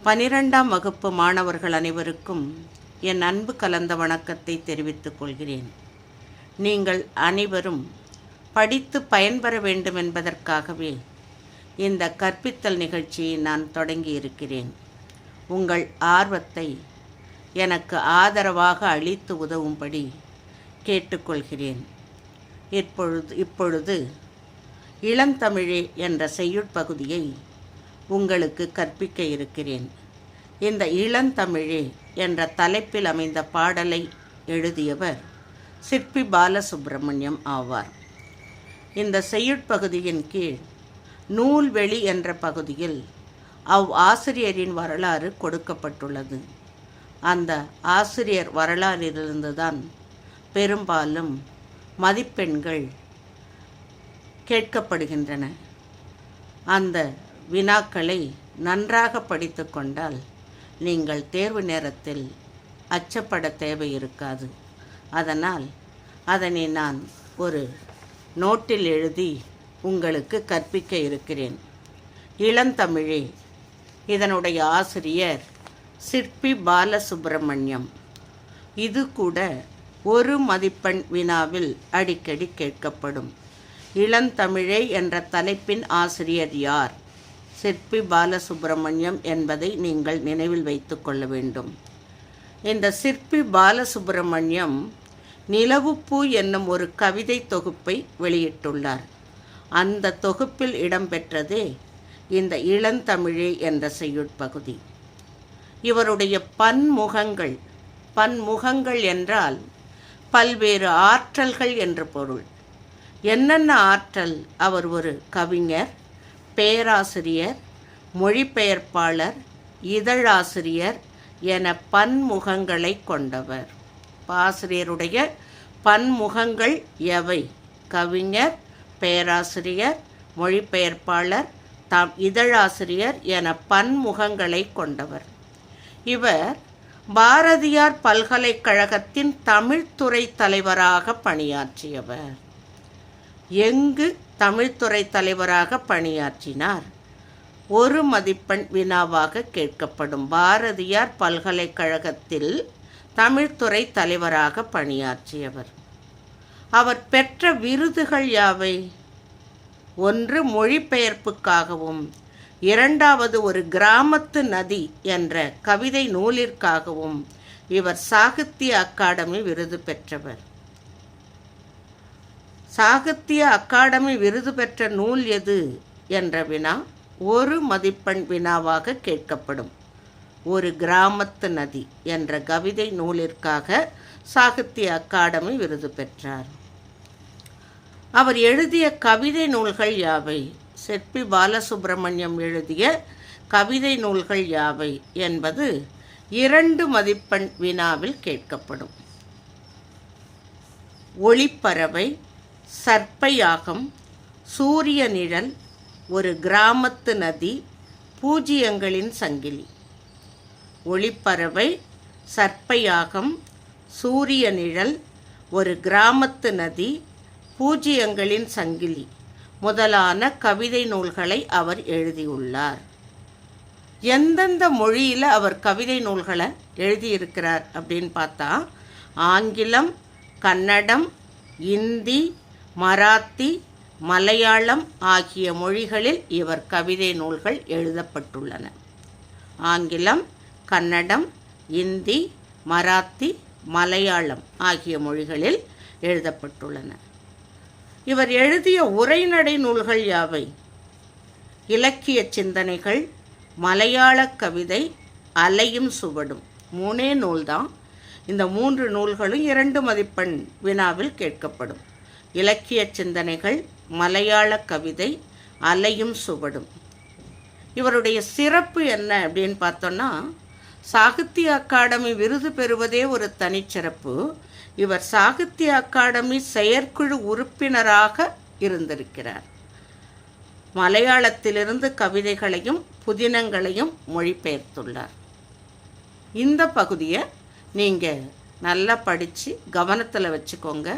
12ஆம் வகுப்பு மாணவர்கள் அனைவருக்கும் என் அன்பு கலந்த வணக்கத்தை தெரிவித்துக் கொள்கிறேன். நீங்கள் அனைவரும் படித்து பயன்பெற வேண்டும் என்பதற்காகவே இந்த கற்பித்தல் நிகழ்ச்சியை நான் தொடங்கியிருக்கிறேன். உங்கள் ஆர்வத்தை எனக்கு ஆதரவாக அளித்து உதவும்படி கேட்டுக்கொள்கிறேன். இப்பொழுது இளந்தமிழே என்ற செய்யுட்பகுதியை உங்களுக்கு கற்பிக்க இருக்கிறேன். இந்த இளந்தமிழே என்ற தலைப்பில் அமைந்த பாடலை எழுதியவர் சிற்பி பாலசுப்ரமணியம் ஆவார். இந்த செய்யுட்பகுதியின் கீழ் நூல்வெளி என்ற பகுதியில் ஆசிரியரின் வரலாறு கொடுக்கப்பட்டுள்ளது. அந்த ஆசிரியர் வரலாறிலிருந்துதான் பெரும்பாலும் மதிப்பெண்கள் கேட்கப்படுகின்றன. அந்த வினாக்களை நன்றாக படித்து கொண்டால் நீங்கள் தேர்வு நேரத்தில் அச்சப்பட தேவை இருக்காது. அதனால் அதனை நான் ஒரு நோட்டில் எழுதி உங்களுக்கு கற்பிக்க இருக்கிறேன். இளந்தமிழே இதனுடைய ஆசிரியர் சிற்பி பாலசுப்ரமணியம். இது கூட ஒரு மதிப்பெண் வினாவில் அடிக்கடி கேட்கப்படும். இளந்தமிழே என்ற தலைப்பின் ஆசிரியர் யார்? சிற்பி பாலசுப்ரமணியம் என்பதை நீங்கள் நினைவில் வைத்து கொள்ள வேண்டும். இந்த சிற்பி பாலசுப்ரமணியம் நிலவுப்பூ என்னும் ஒரு கவிதை தொகுப்பை வெளியிட்டுள்ளார். அந்த தொகுப்பில் இடம்பெற்றதே இந்த இளந்தமிழே என்ற செய்யுட்பகுதி. இவருடைய பன்முகங்கள் என்றால் பல்வேறு ஆற்றல்கள் என்று பொருள். என்னென்ன ஆற்றல்? அவர் ஒரு கவிஞர், பேராசிரியர், மொழிபெயர்ப்பாளர், இதழாசிரியர் என பன்முகங்களை கொண்டவர். ஆசிரியருடைய பன்முகங்கள் எவை? கவிஞர், பேராசிரியர், மொழிபெயர்ப்பாளர், இதழாசிரியர் என பன்முகங்களை கொண்டவர். இவர் பாரதியார் பல்கலைக்கழகத்தின் தமிழ்துறை தலைவராக பணியாற்றியவர். எங்கு தமிழ்துறை தலைவராக பணியாற்றினார்? ஒரு மதிப்பெண் வினாவாக கேட்கப்படும். பாரதியார் பல்கலைக்கழகத்தில் தமிழ்துறை தலைவராக பணியாற்றியவர். அவர் பெற்ற விருதுகள் யாவை? ஒன்று மொழிபெயர்ப்புக்காகவும், இரண்டாவது ஒரு கிராமத்து நதி என்ற கவிதை நூலிற்காகவும் இவர் சாகித்ய அகாடமி விருது பெற்றவர். சாகித்ய அகாடமி விருது பெற்ற நூல் எது என்ற வினா ஒரு மதிப்பெண் வினாவாக கேட்கப்படும். ஒரு கிராமத்து நதி என்ற கவிதை நூலிற்காக சாகித்ய அகாடமி விருது பெற்றார். அவர் எழுதிய கவிதை நூல்கள் யாவை? சிற்பி பாலசுப்ரமணியம் எழுதிய கவிதை நூல்கள் யாவை என்பது 2 மதிப்பெண் வினாவில் கேட்கப்படும். ஒளிப்பறவை, சர்ப்பயாகம், சூரிய நிழல், ஒரு கிராமத்து நதி, பூஜ்ஜியங்களின் சங்கிலி. ஒளிப்பறவை, சர்ப்பயாகம், சூரிய நிழல், ஒரு கிராமத்து நதி, பூஜ்ஜியங்களின் சங்கிலி முதலான கவிதை நூல்களை அவர் எழுதியுள்ளார். எந்தெந்த மொழியில் அவர் கவிதை நூல்களை எழுதியிருக்கிறார் அப்படின்னு பார்த்தா, ஆங்கிலம், கன்னடம், இந்தி, மராத்தி, மலையாளம் ஆகிய மொழிகளில் இவர் கவிதை நூல்கள் எழுதப்பட்டுள்ளன. ஆங்கிலம், கன்னடம், இந்தி, மராத்தி, மலையாளம் ஆகிய மொழிகளில் எழுதப்பட்டுள்ளன. இவர் எழுதிய உரைநடை நூல்கள் யாவை? இலக்கிய சிந்தனைகள், மலையாள கவிதை, அலையும் சுவடும். 3 நூல்தான். இந்த 3 நூல்களும் 2 மதிப்பெண் வினாவில் கேட்கப்படும். இலக்கிய சிந்தனைகள், மலையாள கவிதை, அலையும் சுவடும். இவருடைய சிறப்பு என்ன அப்படின்னு பார்த்தோன்னா, சாகித்ய அகாடமி விருது பெறுவதே ஒரு தனிச்சிறப்பு. இவர் சாகித்ய அகாடமி செயற்குழு உறுப்பினராக இருந்திருக்கிறார். மலையாளத்திலிருந்து கவிதைகளையும் புதினங்களையும் மொழிபெயர்த்துள்ளார். இந்த பகுதியை நீங்கள் நல்லா படித்து கவனத்தில் வச்சுக்கோங்க.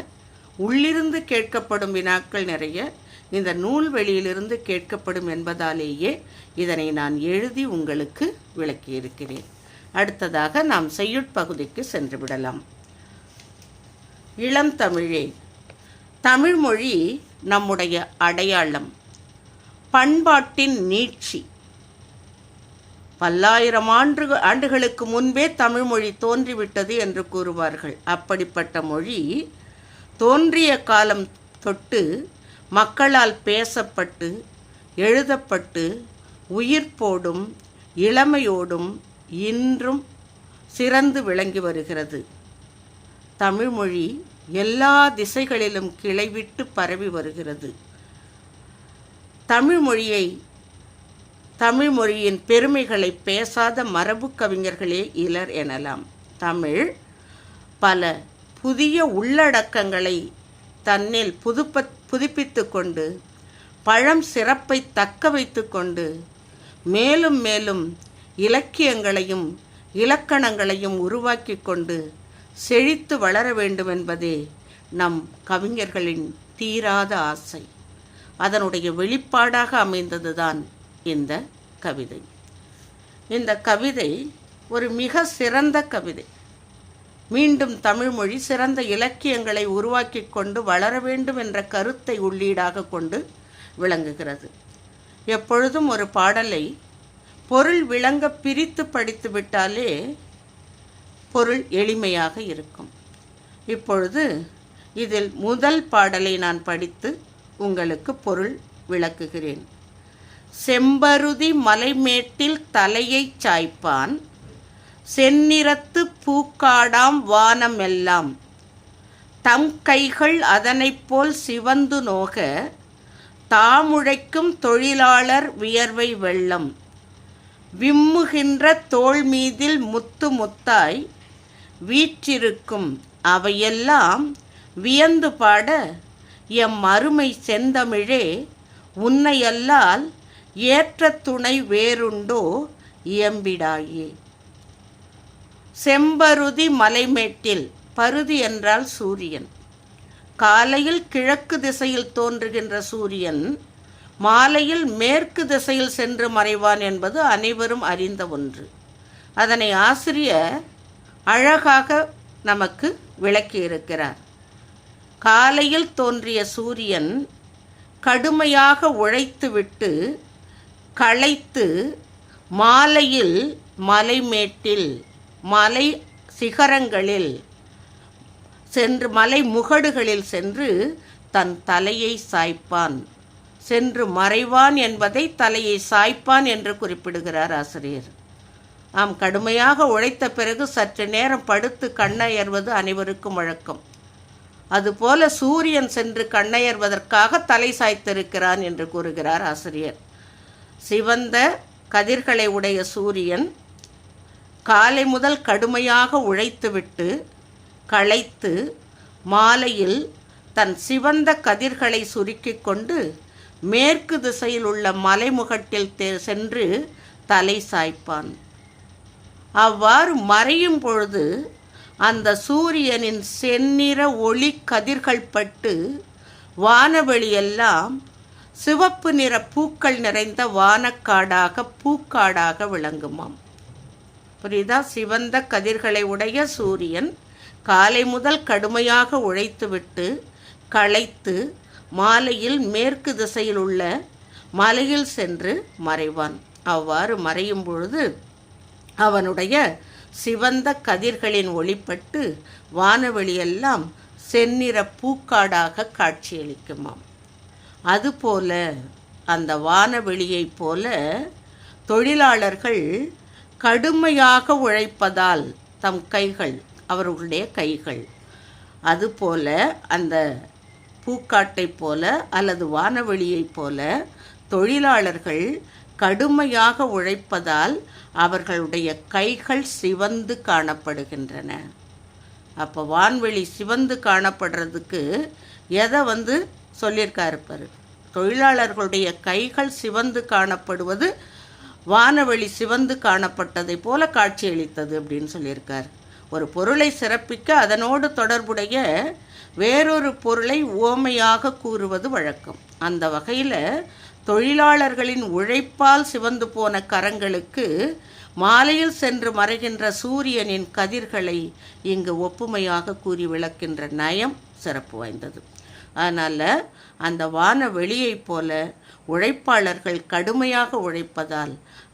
உள்ளிருந்து கேட்கப்படும் வினாக்கள் நிறைய. இந்த நூல்வெளியிலிருந்து கேட்கப்படும் என்பதாலேயே இதனை நான் எழுதி உங்களுக்கு விளக்கியிருக்கிறேன். அடுத்ததாக நாம் செய்யுட்பகுதிக்கு சென்று விடலாம். இளம் தமிழே, தமிழ்மொழி நம்முடைய அடையாளம், பண்பாட்டின் நீட்சி. பல்லாயிரம் ஆண்டுகளுக்கு முன்பே தமிழ்மொழி தோன்றிவிட்டது என்று கூறுவார்கள். அப்படிப்பட்ட மொழி தோன்றிய காலம் தொட்டு மக்களால் பேசப்பட்டு எழுதப்பட்டு உயிர்ப்போடும் இளமையோடும் இன்றும் சிறந்து விளங்கி வருகிறது. தமிழ்மொழி எல்லா திசைகளிலும் கிளைவிட்டு பரவி வருகிறது. தமிழ்மொழியின் பெருமைகளை பேசாத மரபு கவிஞர்களே இலர் எனலாம். தமிழ் பல புதிய உள்ளடக்கங்களை தன்னில் புதுப்பித்து கொண்டு பழம் சிறப்பை தக்க வைத்து கொண்டு மேலும் மேலும் இலக்கியங்களையும் இலக்கணங்களையும் உருவாக்கி கொண்டு செழித்து வளர வேண்டும் என்பதே நம் கவிஞர்களின் தீராத ஆசை. அதனுடைய வெளிப்பாடாக அமைந்ததுதான் இந்த கவிதை. இந்த கவிதை ஒரு மிக சிறந்த கவிதை. மீண்டும் தமிழ்மொழி சிறந்த இலக்கியங்களை உருவாக்கி கொண்டு வளர வேண்டும் என்ற கருத்தை உள்ளீடாக கொண்டு விளங்குகிறது. எப்பொழுதும் ஒரு பாடலை பொருள் விளங்க பிரித்து படித்து விட்டாலே பொருள் எளிமையாக இருக்கும். இப்பொழுது இதில் முதல் பாடலை நான் படித்து உங்களுக்கு பொருள் விளக்குகிறேன். செம்பருதி மலைமேட்டில் தலையை சாய்ப்பான், செந்நிறத்து பூக்காடாம் வானமெல்லாம், தம் கைகள் அதனைப் போல் சிவந்து நோக, தாமுழைக்கும் தொழிலாளர் வியர்வை வெள்ளம், விம்முகின்ற தோள் மீதில் முத்து முத்தாய் வீற்றிருக்கும் அவையெல்லாம் வியந்து பாட, எம் அருமை செந்தமிழே உன்னையல்லால் ஏற்ற துணை வேறுண்டோ இயம்பிடாயே. செம்பருதி மலைமேட்டில், பருதி என்றால் சூரியன். காலையில் கிழக்கு திசையில் தோன்றுகின்ற சூரியன் மாலையில் மேற்கு திசையில் சென்று மறைவான் என்பது அனைவரும் அறிந்த ஒன்று. அதனை ஆசிரியர் அழகாக நமக்கு விளக்கியிருக்கிறார். காலையில் தோன்றிய சூரியன் கடுமையாக உழைத்துவிட்டு களைத்து மாலையில் மலைமேட்டில், மலை சிகரங்களில் சென்று, மலை முகடுகளில் சென்று தன் தலையை சாய்ப்பான், சென்று மறைவான் என்பதை தலையை சாய்ப்பான் என்று குறிப்பிடுகிறார் ஆசிரியர். ஆம், கடுமையாக உழைத்த பிறகு சற்று நேரம் படுத்து கண்ணயர்வது அனைவருக்கும் வழக்கம். அதுபோல சூரியன் சென்று கண்ணயர்வதற்காக தலை சாய்த்திருக்கிறான் என்று கூறுகிறார் ஆசிரியர். சிவந்த கதிர்களை உடைய சூரியன் காலை முதல் கடுமையாக உழைத்துவிட்டு களைத்து மாலையில் தன் சிவந்த கதிர்களை சுருக்கி கொண்டு மேற்கு திசையில் உள்ள மலைமுகட்டில் சென்று தலை சாய்ப்பான். அவ்வாறு மறையும் பொழுது அந்த சூரியனின் செந்நிற ஒளி கதிர்கள் பட்டு வானவெளியெல்லாம் சிவப்பு நிற பூக்கள் நிறைந்த வானக்காடாக பூக்காடாக விளங்குமாம். புரியுதா? சிவந்த கதிர்களை உடைய சூரியன் காலை முதல் கடுமையாக உழைத்துவிட்டு களைத்து மாலையில் மேற்கு திசையில் உள்ள மலையில் சென்று மறைவான். அவ்வாறு மறையும் பொழுது அவனுடைய சிவந்த கதிர்களின் ஒளிப்பட்டு வானவெளியெல்லாம் செந்நிற பூக்காடாக காட்சியளிக்குமாம். அதுபோல அந்த வானவெளியைப் போல தொழிலாளர்கள் கடுமையாக உழைப்பதால் தம் கைகள், அவர்களுடைய கைகள், அதுபோல அந்த பூக்காட்டைப் போல அல்லது வானவெளியைப் போல தொழிலாளர்கள் கடுமையாக உழைப்பதால் அவர்களுடைய கைகள் சிவந்து காணப்படுகின்றன. அப்போ வான்வெளி சிவந்து காணப்படுறதுக்கு எதை சொல்லியிருக்காரு பாரு. தொழிலாளர்களுடைய கைகள் சிவந்து காணப்படுவது வானவெளி சிவந்து காணப்பட்டதை போல காட்சியளித்தது அப்படின்னு சொல்லியிருக்கார். ஒரு பொருளை சிறப்பிக்க அதனோடு தொடர்புடைய வேறொரு பொருளை உவமையாக கூறுவது வழக்கம். அந்த வகையில் தொழிலாளர்களின் உழைப்பால் சிவந்து போன கரங்களுக்கு மாலையில் சென்று மறைகின்ற சூரியனின் கதிர்களை இங்கு ஒப்புமையாக கூறி விளக்கின்ற நயம் சிறப்பு வாய்ந்தது. அதனால் அந்த வான வெளியைப் போல உழைப்பாளர்கள் கடுமையாக உழைப்பதால்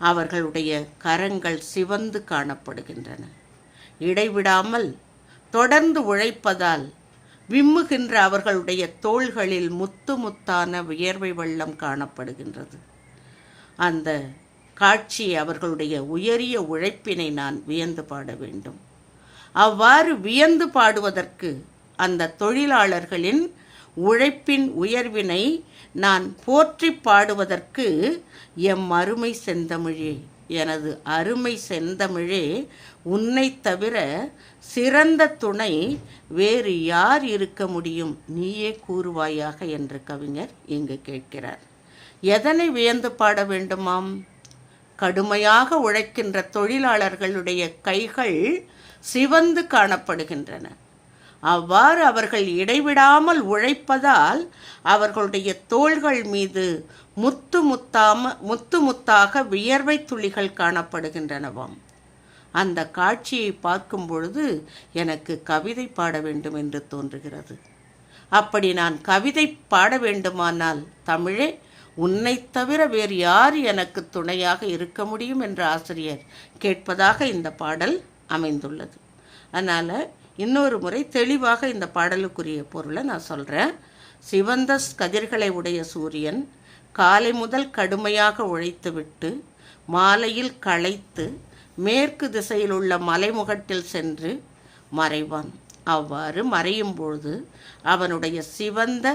அவர்களுடைய கரங்கள் சிவந்து காணப்படுகின்றன. இடைவிடாமல் தொடர்ந்து உழைப்பதால் விம்முகின்ற அவர்களுடைய தோள்களில் முத்து முத்தான வியர்வை வெள்ளம் காணப்படுகின்றது. அந்த காட்சி அவர்களுடைய உயரிய உழைப்பினை நான் வியந்து பாட வேண்டும். அவ்வாறு வியந்து பாடுவதற்கு அந்த தொழிலாளர்களின் உழைப்பின் உயர்வினை நான் போற்றி பாடுவதற்கு எம் அருமை செந்தமிழே, எனது அருமை செந்தமிழே, உன்னை தவிர சிறந்த துணை வேறு யார் இருக்க முடியும், நீயே கூறுவாயாக என்று கவிஞர் இங்கு கேட்கிறார். எதனை வியந்து பாட வேண்டுமாம்? கடுமையாக உழைக்கின்ற தொழிலாளர்களுடைய கைகள் சிவந்து காணப்படுகின்றன. அவ்வாறு அவர்கள் இடைவிடாமல் உழைப்பதால் அவர்களுடைய தோள்கள் மீது முத்து முத்தாக வியர்வை துளிகள் காணப்படுகின்றனவாம். அந்த காட்சியை பார்க்கும் பொழுது எனக்கு கவிதை பாட வேண்டும் என்று தோன்றுகிறது. அப்படி நான் கவிதை பாட வேண்டுமானால் தமிழே, உன்னை தவிர வேறு யார் எனக்கு துணையாக இருக்க முடியும் என்று ஆசிரியர் கேட்பதாக இந்த பாடல் அமைந்துள்ளது. அதனால் இன்னொரு முறை தெளிவாக இந்த பாடலுக்குரிய பொருளை நான் சொல்கிறேன். சிவந்த கதிர்களை உடைய சூரியன் காலை முதல் கடுமையாக உழைத்துவிட்டு மாலையில் களைத்து மேற்கு திசையில் உள்ள மலைமுகட்டில் சென்று மறைவான். அவ்வாறு மறையும் பொழுது அவனுடைய சிவந்த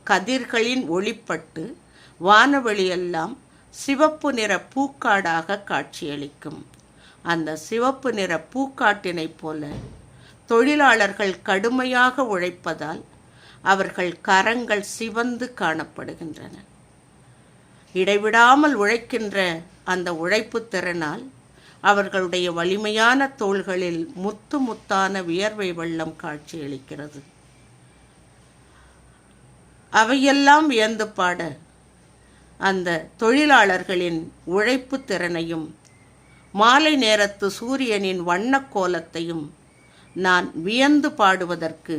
கதிர்களின் ஒளிப்பட்டு வானவெளியெல்லாம் சிவப்பு நிற பூக்காடாக காட்சியளிக்கும். அந்த சிவப்பு நிற பூக்காட்டினைப் போல தொழிலாளர்கள் கடுமையாக உழைப்பதால் அவர்கள் கரங்கள் சிவந்து காணப்படுகின்றன. இடைவிடாமல் உழைக்கின்ற அந்த உழைப்பு திறனால் அவர்களுடைய வலிமையான தோள்களில் முத்து முத்தான வியர்வை வெள்ளம் காட்சியளிக்கிறது. அவையெல்லாம் வியந்து பாட அந்த தொழிலாளர்களின் உழைப்பு திறனையும் மாலை நேரத்து சூரியனின் வண்ணக்கோலத்தையும் நான் வியந்து பாடுவதற்கு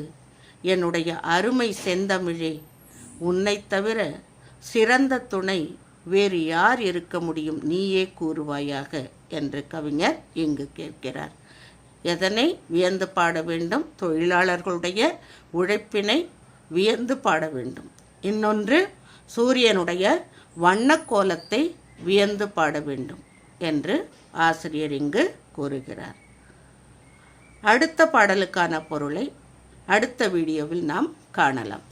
என்னுடைய அருமை செந்தமிழே, உன்னை தவிர சிறந்த துணை வேறு யார் இருக்க முடியும், நீயே கூறுவாயாக என்று கவிஞர் இங்கு கேட்கிறார். எதனை வியந்து பாட வேண்டும்? தொழிலாளர்களுடைய உழைப்பினை வியந்து பாட வேண்டும். இன்னொன்று, சூரியனுடைய வண்ணக்கோலத்தை வியந்து பாட வேண்டும் என்று ஆசிரியர் இங்கு கூறுகிறார். அடுத்த பாடலுக்கான பொருளை அடுத்த வீடியோவில் நாம் காணலாம்.